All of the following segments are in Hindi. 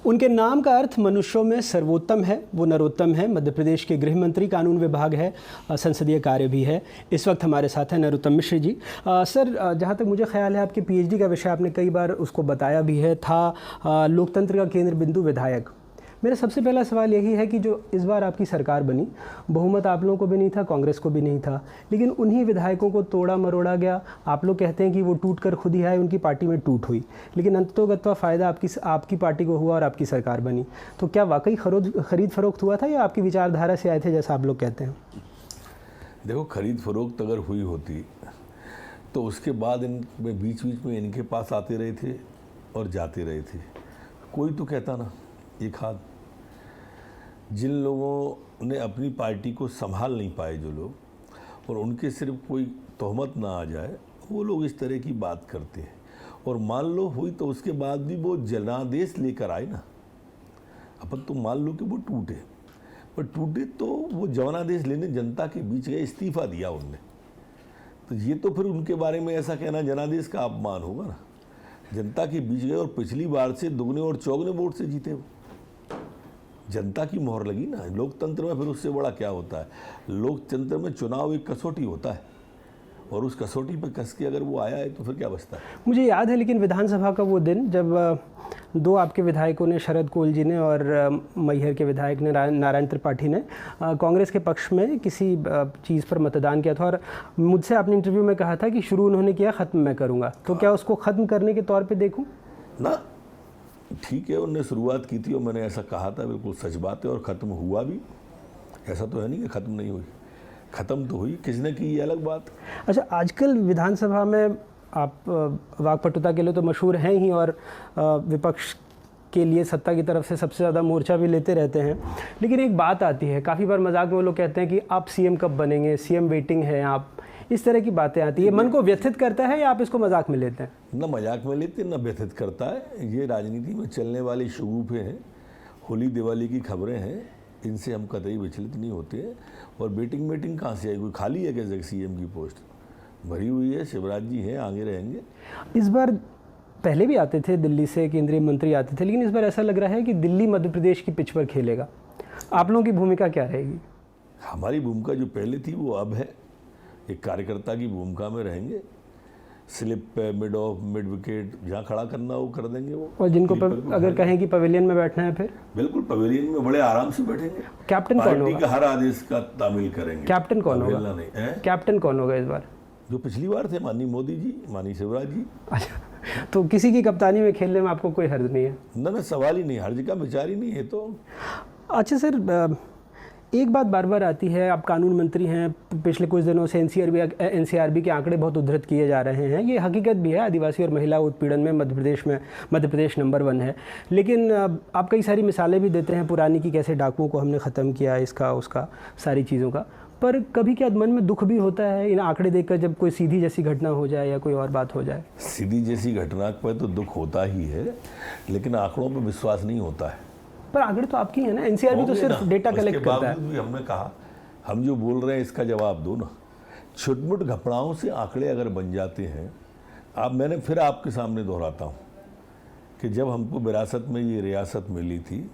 उनके नाम का अर्थ मनुष्यों में सर्वोत्तम है, वो नरोत्तम है। मध्य प्रदेश के गृह मंत्री, कानून विभाग है, संसदीय कार्य भी है। इस वक्त हमारे साथ हैं नरोत्तम मिश्र जी। सर, जहाँ तक मुझे ख्याल है आपके पीएचडी का विषय आपने कई बार उसको बताया भी है, था लोकतंत्र का केंद्र बिंदु विधायक। मेरा सबसे पहला सवाल यही है कि जो इस बार आपकी सरकार बनी, बहुमत आप लोगों को भी नहीं था, कांग्रेस को भी नहीं था, लेकिन उन्हीं विधायकों को तोड़ा मरोड़ा गया। आप लोग कहते हैं कि वो टूट कर खुद ही आए, उनकी पार्टी में टूट हुई, लेकिन अंततोगत्वा फ़ायदा आपकी पार्टी को हुआ और आपकी सरकार बनी। तो क्या वाकई खरीद फरोख्त हुआ था या आपकी विचारधारा से आए थे, जैसा आप लोग कहते हैं? देखो, खरीद फरोख्त अगर हुई होती तो उसके बाद इनमें बीच में इनके पास आते रहे थे और जाते रहे थे। कोई तो कहता ना, एक हाथ जिन लोगों ने अपनी पार्टी को संभाल नहीं पाए, जो लोग, और उनके सिर्फ कोई तोहमत ना आ जाए, वो लोग इस तरह की बात करते हैं। और मान लो हुई तो उसके बाद भी वो जनादेश लेकर आए ना। अपन तो मान लो कि वो टूटे, पर टूटे तो वो जनादेश लेने जनता के बीच गए, इस्तीफा दिया उनने। तो ये तो फिर उनके बारे में ऐसा कहना जनादेश का अपमान होगा ना। जनता के बीच गए और पिछली बार से दुगने और चौगने वोट से जीते वो। जनता की मोहर लगी ना। लोकतंत्र में फिर उससे बड़ा क्या होता है। लोकतंत्र में चुनाव एक कसौटी होता है, और उस कसौटी पर कस के अगर वो आया है तो फिर क्या बचता है। मुझे याद है लेकिन विधानसभा का वो दिन जब दो आपके विधायकों ने, शरद कोल जी ने और मैहर के विधायक ने, नारायण त्रिपाठी ने, कांग्रेस के पक्ष में किसी चीज़ पर मतदान किया था, और मुझसे आपने इंटरव्यू में कहा था कि शुरू उन्होंने किया, ख़त्म मैं करूँगा। तो क्या उसको ख़त्म करने के तौर पर देखूँ ना? ठीक है, उन्होंने शुरुआत की थी और मैंने ऐसा कहा था, बिल्कुल सच बात है, और ख़त्म हुआ भी। ऐसा तो है नहीं कि ख़त्म नहीं हुई, ख़त्म तो हुई, किसने की ये अलग बात। अच्छा, आजकल विधानसभा में आप वाकपटुता के लिए तो मशहूर हैं ही, और विपक्ष के लिए सत्ता की तरफ से सबसे ज़्यादा मोर्चा भी लेते रहते हैं, लेकिन एक बात आती है, काफ़ी बार मजाक में वो लोग कहते हैं कि आप सीएम कब बनेंगे, सीएम वेटिंग है आप, इस तरह की बातें आती है। मन को व्यथित करता है या आप इसको मजाक में लेते हैं? ना मजाक में लेते, ना व्यथित करता है। ये राजनीति में चलने वाली शगुफे हैं, होली दिवाली की खबरें हैं, इनसे हम कतई विचलित नहीं होते हैं। और वेटिंग कहाँ से आई? कोई खाली है क्या सीएम की पोस्ट? भरी हुई है, शिवराज जी हैं, आगे रहेंगे। इस बार पहले भी आते थे दिल्ली से, केंद्रीय मंत्री आते थे, लेकिन इस बार ऐसा लग रहा है कि दिल्ली मध्य प्रदेश की पिच पर खेलेगा। आप लोगों की भूमिका क्या रहेगी? हमारी भूमिका जो पहले थी वो अब है, एक कार्यकर्ता की भूमिका में रहेंगे। स्लिप पे, मिड विकेट जहाँ खड़ा करना वो कर देंगे वो। और जिनको अगर कहें कि पवेलियन में बैठना है, फिर बिल्कुल पवेलियन में बड़े आराम से बैठेंगे। कैप्टन कौन होगा? पार्टी का हर आदेश का तामील करेंगे। कैप्टन कौन होगा? कैप्टन कौन होगा इस बार? जो पिछली बार थे, माननीय मोदी जी, माननीय शिवराज जी। अच्छा, तो किसी की कप्तानी में खेलने में आपको कोई हर्ज नहीं है? ना, सवाल ही नहीं, हर्ज का विचार ही नहीं है। तो अच्छा सर, एक बात बार बार आती है, आप कानून मंत्री हैं, पिछले कुछ दिनों से एनसीआरबी के आंकड़े बहुत उद्धृत किए जा रहे हैं। ये हकीकत भी है, आदिवासी और महिला उत्पीड़न में मध्य प्रदेश नंबर 1 है। लेकिन आप कई सारी मिसालें भी देते हैं पुरानी की, कैसे डाकुओं को हमने ख़त्म किया, इसका उसका, सारी चीज़ों का। पर कभी क्या मन में दुख भी होता है इन आंकड़े देखकर, जब कोई सीधी जैसी घटना हो जाए या कोई और बात हो जाए? सीधी जैसी घटना पर तो दुख होता ही है, लेकिन आंकड़ों पर विश्वास नहीं होता है। पर आंकड़े तो आपकी है ना, एनसीआरबी तो सिर्फ डेटा कलेक्ट करता है। भी हमने कहा, हम जो बोल रहे हैं इसका जवाब दो ना। छुटमुट घपलाओं से आंकड़े अगर बन जाते हैं, मैंने फिर आपके सामने दोहराता हूँ कि जब हमको विरासत में ये रियासत मिली थी,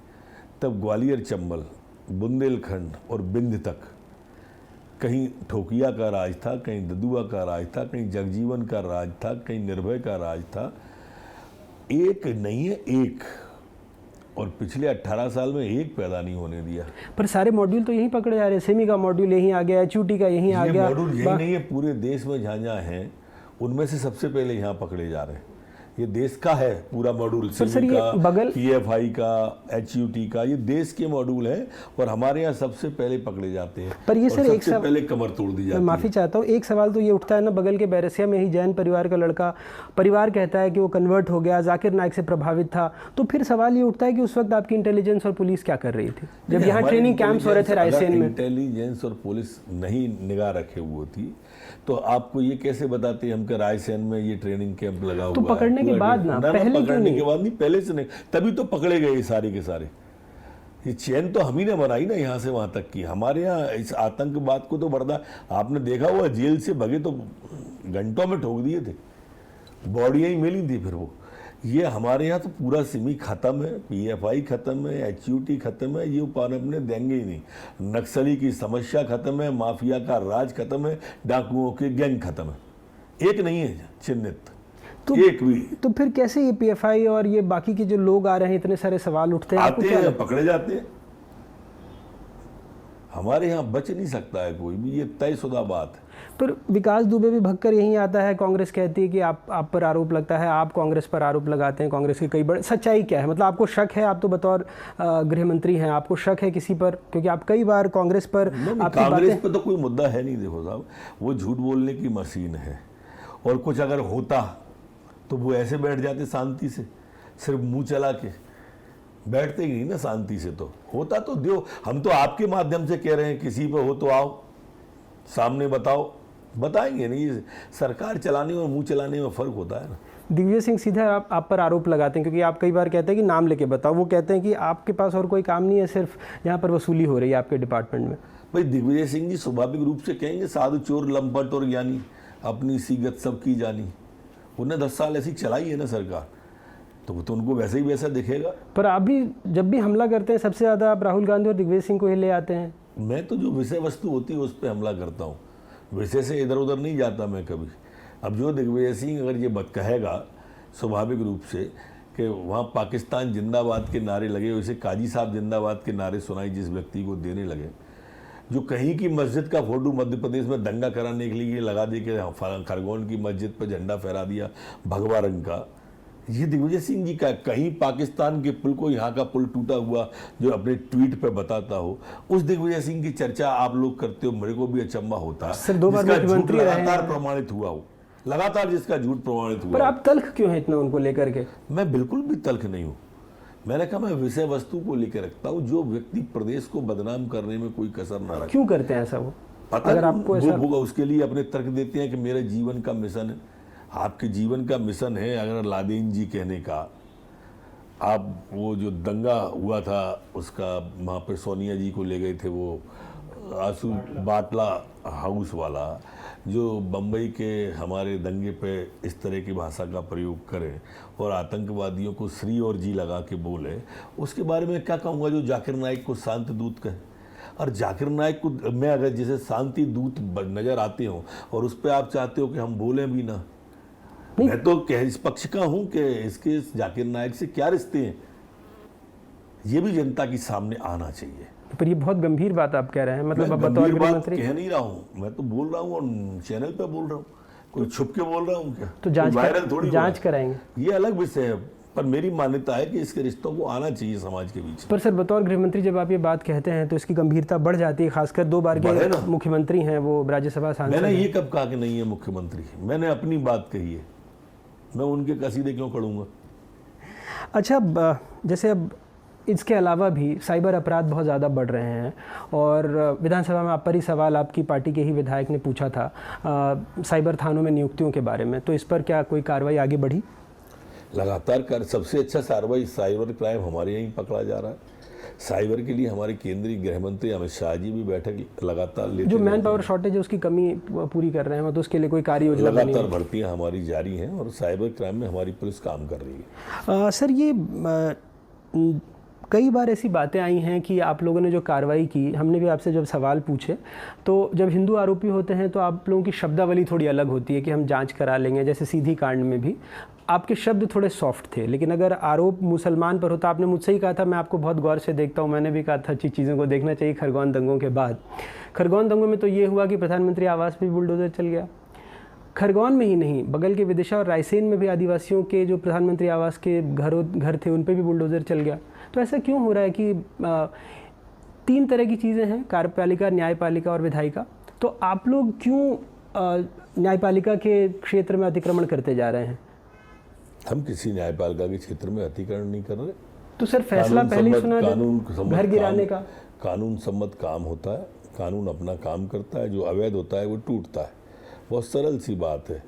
तब ग्वालियर, चंबल, बुंदेलखंड और बिंद तक कहीं ठोकिया का राज था, कहीं ददुआ का राज था, कहीं जगजीवन का राज था, कहीं निर्भय का राज था। एक नहीं है, एक। और पिछले 18 साल में एक पैदा नहीं होने दिया। पर सारे मॉड्यूल तो यहीं पकड़े जा रहे हैं। सेमी का मॉड्यूल यहीं आ गया, एचयूटी का यहीं आ गया। मॉड्यूल यही नहीं है, पूरे देश में जहाँ जहाँ हैं उनमें से सबसे पहले यहाँ पकड़े जा रहे हैं। ये देश का है पूरा मॉड्यूल, सेमी का, पीएफआई का, एचयूटी का, ये देश के मॉड्यूल हैं और हमारे यहाँ सबसे पहले पकड़े जाते हैं। पर ये सर, सबसे पहले कमर तोड़ दी जाती है। माफ़ी चाहता हूँ, एक सवाल तो ये उठता है ना, बगल के बैरसिया में ही जैन परिवार का लड़का, परिवार कहता है कि वो कन्वर्ट हो गया, जाकिर नाइक से प्रभावित था। तो फिर सवाल ये उठता है कि उस वक्त आपकी इंटेलिजेंस और पुलिस क्या कर रही थी जब यहाँ ट्रेनिंग कैंप्स हो रहे थे रायसेन में? इंटेलिजेंस और पुलिस नहीं निगाह रखे हुए थी तो आपको ये कैसे बताते हम कि रायसेन में ये ट्रेनिंग कैंप लगा हुआ है? तो पकड़ने के बाद ना, पहले पकड़ने के बाद नहीं, पहले से नहीं, तभी तो पकड़े गए सारे के सारे। ये चैन तो हम ही ने बनाई ना यहाँ से वहाँ तक की। हमारे यहाँ इस आतंकवाद को तो बढ़ता, आपने देखा हुआ, जेल से भगे तो घंटों में ठोक दिए थे, बॉडियाँ ही मिली थी। फिर वो ये हमारे यहाँ तो पूरा सिमी खत्म है, पीएफआई खत्म है, एचयूटी खत्म है, ये ऊपर अपने देंगे ही नहीं। नक्सली की समस्या खत्म है, माफिया का राज खत्म है, डाकुओं के गैंग खत्म है, एक नहीं है चिन्हित, एक भी। तो फिर कैसे ये पीएफआई और ये बाकी के जो लोग आ रहे हैं, इतने सारे सवाल उठते हैं, आते हैं पकड़े जाते हैं। हमारे यहाँ बच नहीं सकता है कोई भी, ये तयशुदा बात है। पर विकास दुबे भी भगकर यहीं आता है, कांग्रेस कहती है कि आप पर आरोप लगता है, आप कांग्रेस पर आरोप लगाते हैं, कांग्रेस के कई बड़े। सच्चाई क्या है? मतलब आपको शक है, आप तो बतौर गृह मंत्री हैं, आपको शक है किसी पर? क्योंकि आप कई बार कांग्रेस पर कांग्रेस पर तो कोई मुद्दा है नहीं। देखो साहब, वो झूठ बोलने की मशीन है, और कुछ अगर होता तो वो ऐसे बैठ जाते शांति से, सिर्फ मुंह चला के बैठते ही नहीं ना शांति से। तो होता तो दो, हम तो आपके माध्यम से कह रहे हैं, किसी पे हो तो आओ सामने बताओ, बताएंगे नहीं। सरकार चलाने और मुंह चलाने में फर्क होता है ना। दिग्विजय सिंह सीधा आप पर आरोप लगाते हैं, क्योंकि आप कई बार कहते हैं कि नाम लेके बताओ। वो कहते हैं कि आपके पास और कोई काम नहीं है, सिर्फ यहाँ पर वसूली हो रही है आपके डिपार्टमेंट में। भाई दिग्विजय सिंह जी स्वाभाविक रूप से कहेंगे साधु चोर लंपट और ज्ञानी, अपनी सीगत सबकी जानी। उन्हें 10 साल ऐसी चलाई है ना सरकार, तो वो तो उनको वैसे ही वैसा दिखेगा। पर आप भी जब भी हमला करते हैं, सबसे ज़्यादा आप राहुल गांधी और दिग्विजय सिंह को ही ले आते हैं। मैं तो जो विषय वस्तु होती है उस पर हमला करता हूँ, विषय से इधर उधर नहीं जाता मैं कभी। अब जो दिग्विजय सिंह अगर ये बात कहेगा स्वाभाविक रूप से कि वहाँ पाकिस्तान जिंदाबाद के नारे लगे, वैसे काजी साहब जिंदाबाद के नारे सुनाई जिस व्यक्ति को देने लगे, जो कहीं की मस्जिद का फोटो मध्य प्रदेश में दंगा कराने के लिए लगा दे के खरगोन की मस्जिद पर झंडा फहरा दिया भगवा रंग का, ये दिग्विजय सिंह जी का। कहीं पाकिस्तान के पुल को यहाँ का पुल टूटा हुआ जो अपने ट्वीट पे बताता हो, उस दिग्विजय सिंह की चर्चा आप लोग करते हो, मेरे को भी अचंभा होता है। 2 बार मुख्यमंत्री रहे हैं, लगातार प्रमाणित हुआ हो, लगातार जिसका झूठ प्रमाणित हुआ। पर आप तल्ख क्यों हैं इतना उनको लेकर के? मैं बिल्कुल भी तल्ख नहीं हूँ। मैंने कहा मैं विषय वस्तु को लेकर रखता हूँ, जो व्यक्ति प्रदेश को बदनाम करने में कोई कसर ना रखे। क्यों करते हैं ऐसा? वो पता अगर आपको ऐसा होगा, उसके लिए अपने तर्क देते हैं कि मेरे जीवन का मिशन है। आपके जीवन का मिशन है अगर लादेन जी कहने का, आप वो जो दंगा हुआ था उसका, वहाँ पे सोनिया जी को ले गए थे, वो आंसू बाटला हाउस वाला, जो बम्बई के हमारे दंगे पे इस तरह की भाषा का प्रयोग करें और आतंकवादियों को श्री और जी लगा के बोले, उसके बारे में क्या कहूँगा। जो जाकिर नाइक को शांति दूत कहे, और जाकिर नाइक को मैं अगर जैसे शांति दूत नज़र आते हो और उस पर आप चाहते हो कि हम बोलें भी ना, मैं तो इस पक्ष का हूं कि इसके जाकिर नाइक से क्या रिश्ते हैं, ये भी जनता के सामने आना चाहिए। पर ये बहुत गंभीर बात आप कह रहे हैं। मतलब मैं गंभीर बात कह नहीं रहा हूं, मैं तो बोल रहा हूं और चैनल पे बोल रहा हूं, कोई छुप के बोल रहा हूं क्या? तो जांच कराएंगे, ये अलग विषय है। पर मेरी मान्यता है कि इसके रिश्तों को आना चाहिए समाज के बीच। पर सर बतौर गृह मंत्री जब आप ये बात कहते हैं तो इसकी गंभीरता बढ़ जाती है, खासकर 2 बार के मुख्यमंत्री हैं, वो राज्यसभा सांसद। मैंने ये कब कहा कि नहीं है मुख्यमंत्री? मैंने अपनी बात कही है, मैं उनके कसीदे क्यों पढ़ूंगा? अच्छा, जैसे अब इसके अलावा भी साइबर अपराध बहुत ज़्यादा बढ़ रहे हैं, और विधानसभा में आप पर ही सवाल आपकी पार्टी के ही विधायक ने पूछा था साइबर थानों में नियुक्तियों के बारे में, तो इस पर क्या कोई कार्रवाई आगे बढ़ी? लगातार कर सबसे अच्छा कार्रवाई साइबर क्राइम हमारे यहीं पकड़ा जा रहा है। साइबर के लिए हमारे केंद्रीय गृह मंत्री अमित शाह जी भी बैठक लगातार लेते हैं। जो मैन पावर शॉर्टेज है उसकी कमी पूरी कर रहे हैं, तो उसके लिए कोई कार्य योजना लगातार भर्तियां हमारी जारी हैं और साइबर क्राइम में हमारी पुलिस काम कर रही है। सर ये कई बार ऐसी बातें आई हैं कि आप लोगों ने जो कार्रवाई की, हमने भी आपसे जब सवाल पूछे तो जब हिंदू आरोपी होते हैं तो आप लोगों की शब्दावली थोड़ी अलग होती है कि हम जांच करा लेंगे। जैसे सीधी कांड में भी आपके शब्द थोड़े सॉफ्ट थे, लेकिन अगर आरोप मुसलमान पर होता, आपने मुझसे ही कहा था, मैं आपको बहुत गौर से देखता हूँ, मैंने भी कहा था अच्छी चीज़ों को देखना चाहिए। खरगोन दंगों के बाद, खरगोन दंगों में तो ये हुआ कि प्रधानमंत्री आवास पे बुलडोजर चल गया। खरगोन में ही नहीं, बगल के विदिशा और रायसेन में भी आदिवासियों के जो प्रधानमंत्री आवास के घर थे उन पे भी बुलडोजर चल गया। तो ऐसा क्यों हो रहा है कि 3 तरह की चीज़ें हैं, कार्यपालिका, न्यायपालिका और विधायिका, तो आप लोग क्यों न्यायपालिका के क्षेत्र में अतिक्रमण करते जा रहे हैं? हम किसी न्यायपालिका के क्षेत्र में अतिक्रमण नहीं कर रहे। तो सर फैसला पहले ही सुना, घर गिराने का कानून सम्मत काम होता है, कानून अपना काम करता है, जो अवैध होता है वो टूटता है। बहुत सरल सी बात है।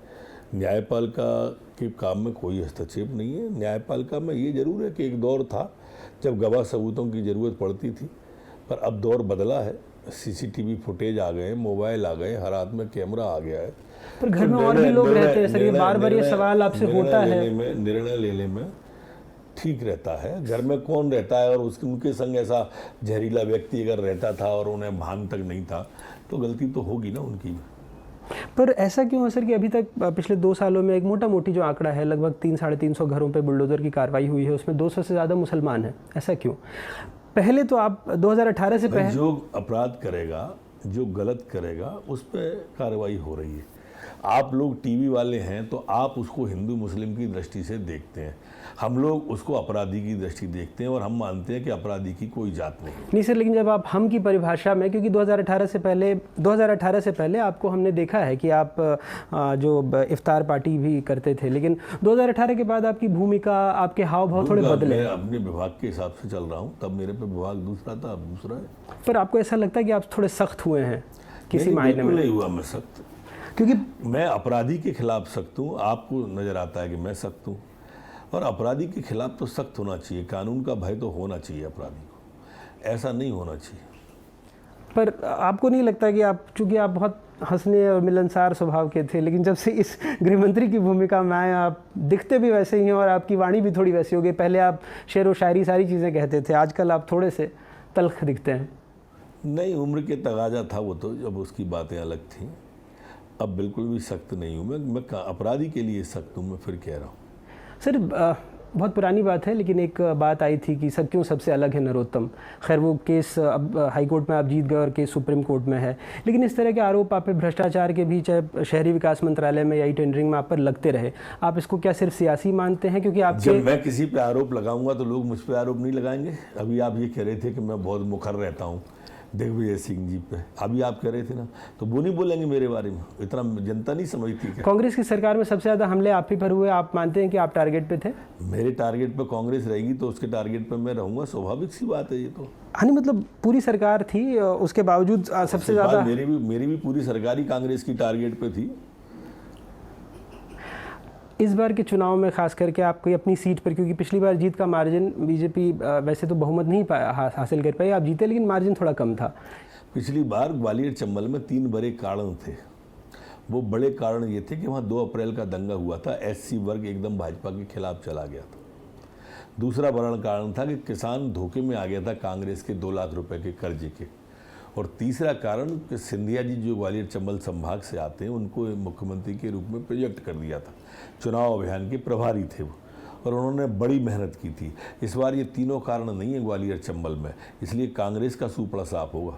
न्यायपालिका के काम में कोई हस्तक्षेप नहीं है। न्यायपालिका में ये जरूर है कि एक दौर था जब गवाह सबूतों की ज़रूरत पड़ती थी, पर अब दौर बदला है। सीसीटीवी फुटेज आ गए, मोबाइल आ गए, हर हाथ में कैमरा आ गया है। पर घर में और भी लोग रहते हैं सर, ये बार बार ये सवाल आपसे होता है। निर्णय लेने में ठीक रहता है। घर में कौन रहता है और उनके संग ऐसा जहरीला व्यक्ति अगर रहता था और उन्हें भान तक नहीं था तो गलती तो होगी ना उनकी। पर ऐसा क्यों है सर कि अभी तक पिछले 2 सालों में एक मोटा मोटी जो आंकड़ा है, लगभग 300-350 घरों पे बुलडोज़र की कार्रवाई हुई है, उसमें 200 से ज़्यादा मुसलमान हैं, ऐसा क्यों? पहले तो आप 2018 से पहले जो अपराध करेगा, जो गलत करेगा, उस पर कार्रवाई हो रही है। आप लोग टीवी वाले हैं तो आप उसको हिंदू मुस्लिम की दृष्टि से देखते हैं, हम लोग उसको अपराधी की दृष्टि देखते हैं और हम मानते हैं कि अपराधी की कोई जात नहीं सर, लेकिन जब आप हम की परिभाषा में, क्योंकि 2018 से पहले आपको हमने देखा है कि आप जो इफ्तार पार्टी भी करते थे, लेकिन 2018 के बाद आपकी भूमिका, आपके हाव भाव थोड़े बदले। मैं अपने विभाग के हिसाब से चल रहा हूँ, तब मेरे पे विभाग दूसरा था, अब दूसरा है। पर आपको ऐसा लगता है कि आप थोड़े सख्त हुए हैं किसी मायने में? नहीं हुआ मैं सख्त, क्योंकि मैं अपराधी के खिलाफ सख्त हूँ। आपको नज़र आता है कि मैं सख्त हूँ, और अपराधी के खिलाफ तो सख्त होना चाहिए, कानून का भय तो होना चाहिए अपराधी को, ऐसा नहीं होना चाहिए। पर आपको नहीं लगता कि आप, चूँकि आप बहुत हंसने और मिलनसार स्वभाव के थे, लेकिन जब से इस गृहमंत्री की भूमिका में आए, आप दिखते भी वैसे ही हैं और आपकी वाणी भी थोड़ी वैसी हो गई। पहले आप शेर व शायरी सारी चीज़ें कहते थे, आजकल आप थोड़े से तल्ख दिखते हैं। नहीं, उम्र के तगाजा था वो, तो जब उसकी बातें अलग थीं। अब बिल्कुल भी सख्त नहीं हूँ मैं अपराधी के लिए सख्त हूँ, मैं फिर कह रहा हूँ। सर, बहुत पुरानी बात है, लेकिन एक बात आई थी कि सब क्यों सबसे अलग है नरोत्तम। खैर वो केस अब हाई कोर्ट में आप जीत गए और केस सुप्रीम कोर्ट में है, लेकिन इस तरह के आरोप आप पे भ्रष्टाचार के भी, चाहे शहरी विकास मंत्रालय में या ई टेंडरिंग में, आप पर लगते रहे। आप इसको क्या सिर्फ सियासी मानते हैं? क्योंकि आप जब मैं किसी पे आरोप लगाऊंगा तो लोग मुझ पर आरोप नहीं लगाएंगे। अभी आप ये कह रहे थे कि मैं बहुत मुखर रहता हूँ दिग्विजय सिंह जी पे, अभी आप कह रहे थे ना, तो वो नहीं बोलेंगे मेरे बारे में? इतना जनता नहीं समझती क्या? कांग्रेस की सरकार में सबसे ज़्यादा हमले आप ही पर हुए, आप मानते हैं कि आप टारगेट पे थे? मेरे टारगेट पे कांग्रेस रहेगी तो उसके टारगेट पे मैं रहूंगा, स्वाभाविक सी बात है ये तो। हाँ, मतलब पूरी सरकार थी, उसके बावजूद सबसे ज़्यादा मेरी भी पूरी सरकार ही कांग्रेस की टारगेट पे थी। इस बार के चुनाव में खास करके आप कोई अपनी सीट पर, क्योंकि पिछली बार जीत का मार्जिन बीजेपी वैसे तो बहुमत नहीं हासिल कर पाई, आप जीते लेकिन मार्जिन थोड़ा कम था। पिछली बार ग्वालियर चंबल में 3 बड़े कारण थे। वो बड़े कारण ये थे कि वहाँ 2 अप्रैल का दंगा हुआ था, एससी वर्ग एकदम भाजपा के खिलाफ चला गया था। दूसरा बड़ा कारण था कि किसान धोखे में आ गया था कांग्रेस के 2 लाख रुपए के कर्जे के। और तीसरा कारण कि सिंधिया जी जो ग्वालियर चंबल संभाग से आते हैं, उनको मुख्यमंत्री के रूप में प्रोजेक्ट कर दिया था। चुनाव अभियान के प्रभारी थे वो, और उन्होंने बड़ी मेहनत की थी। इस बार ये तीनों कारण नहीं है ग्वालियर चंबल में, इसलिए कांग्रेस का सूपड़ा साफ होगा।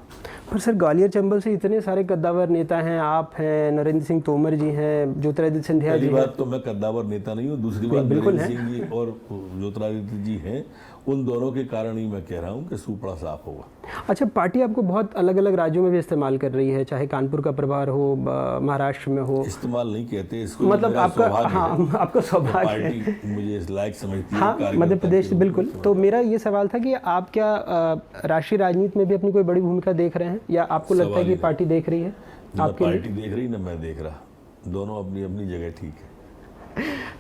पर सर, ग्वालियर चंबल से इतने सारे कद्दावर नेता हैं, आप हैं, नरेंद्र सिंह तोमर जी हैं, ज्योतिरादित्य सिंधिया जी हैं। पहली बात तो मैं कद्दावर नेता नहीं हूँ, दूसरी बात नरेंद्र सिंह जी और ज्योतिरादित्य जी हैं, उन दोनों के कारण ही मैं कह रहा हूँ कि सूपड़ा साफ होगा। अच्छा, पार्टी आपको बहुत अलग अलग राज्यों में भी इस्तेमाल कर रही है, चाहे कानपुर का प्रभार हो, महाराष्ट्र में हो। इस्तेमाल नहीं कहते इसको, मतलब आपका, हाँ, आपका सौभाग्य है, पार्टी मुझे इस लायक समझती है। हाँ, मध्य प्रदेश, बिल्कुल। तो मेरा ये सवाल था कि आप क्या राष्ट्रीय राजनीति में भी अपनी कोई बड़ी भूमिका देख रहे हैं, या आपको लगता है कि पार्टी देख रही है आपके लिए? पार्टी देख रही ना मैं देख रहा, दोनों अपनी अपनी जगह ठीक है।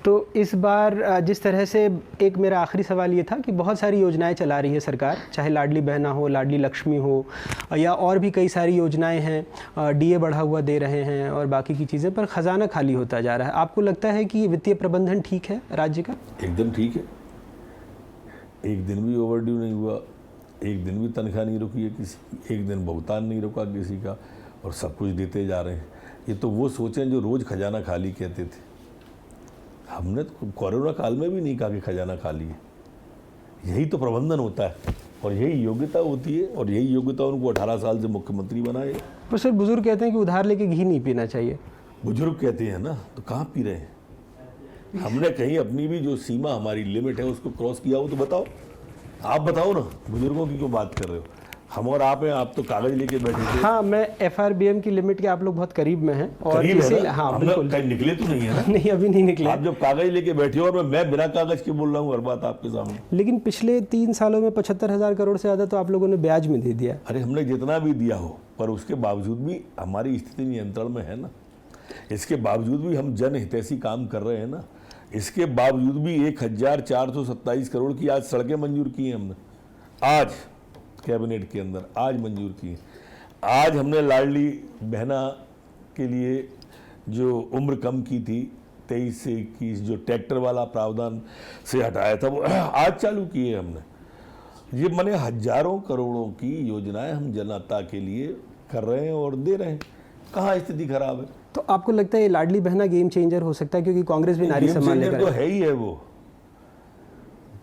तो इस बार जिस तरह से, एक मेरा आखिरी सवाल ये था कि बहुत सारी योजनाएं चला रही है सरकार, चाहे लाडली बहना हो, लाडली लक्ष्मी हो, या और भी कई सारी योजनाएं हैं, डीए बढ़ा हुआ दे रहे हैं और बाकी की चीज़ें, पर ख़जाना खाली होता जा रहा है। आपको लगता है कि वित्तीय प्रबंधन ठीक है राज्य का? एकदम ठीक है, एक दिन भी ओवरड्यू नहीं हुआ, एक दिन भी तनख्वाह नहीं रुकी है किसी, एक दिन भुगतान नहीं रुका किसी का, और सब कुछ देते जा रहे हैं। ये तो वो सोचें जो रोज़ खजाना खाली कहते थे। हमने तो कोरोना काल में भी नहीं कहा कि खजाना खाली है। यही तो प्रबंधन होता है और यही योग्यता होती है, और यही योग्यता उनको 18 साल से मुख्यमंत्री बनाए। पर सर, बुजुर्ग कहते हैं कि उधार लेके घी नहीं पीना चाहिए। बुजुर्ग कहते हैं ना, तो कहाँ पी रहे हैं? हमने कहीं अपनी भी जो सीमा, हमारी लिमिट है, उसको क्रॉस किया हो तो बताओ, आप बताओ ना, बुजुर्गों की क्यों बात कर रहे हो? हम और आप हैं, आप तो कागज लेके बैठे थे। हाँ, मैं एफआरबीएम की लिमिट के आप लोग बहुत करीब में हैं, और इसीलिए, हाँ बिल्कुल, कहीं निकले तो नहीं है ना? नहीं, अभी नहीं निकले। आप जब कागज लेके बैठे हो, और मैं बिना कागज के बोल रहा हूँ हर बात आपके सामने। लेकिन पिछले 3 सालों में 75,000 करोड़ से ज़्यादा तो आप लोगों ने ब्याज में दे दिया। अरे हमने जितना भी दिया हो, पर उसके बावजूद भी हमारी स्थिति नियंत्रण में है ना। इसके बावजूद भी हम जन हितैषी काम कर रहे हैं ना। इसके बावजूद भी 1427 करोड़ की आज सड़कें मंजूर की हैं हमने, आज कैबिनेट के अंदर आज मंजूर की। आज हमने लाडली बहना के लिए जो उम्र कम की थी 23 से 21, जो ट्रैक्टर वाला प्रावधान से हटाया था, वो आज चालू किए हमने। ये माने हजारों करोड़ों की योजनाएं हम जनता के लिए कर रहे हैं और दे रहे हैं। कहाँ स्थिति खराब है? तो आपको लगता है ये लाडली बहना गेम चेंजर हो सकता है, क्योंकि कांग्रेस भी नारी सम्मान लेकर तो है ही है। वो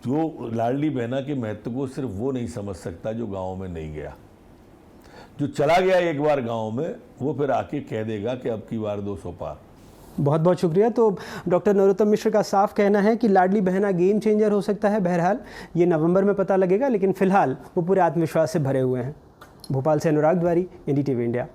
जो लाडली बहना के महत्व को सिर्फ वो नहीं समझ सकता जो गाँव में नहीं गया। जो चला गया एक बार गाँव में, वो फिर आके कह देगा कि अब की बार 200 पार। बहुत बहुत शुक्रिया। तो डॉक्टर नरोत्तम मिश्र का साफ कहना है कि लाडली बहना गेम चेंजर हो सकता है। बहरहाल ये नवंबर में पता लगेगा, लेकिन फिलहाल वो पूरे आत्मविश्वास से भरे हुए हैं। भोपाल से अनुराग द्वारी, NDTV इंडिया।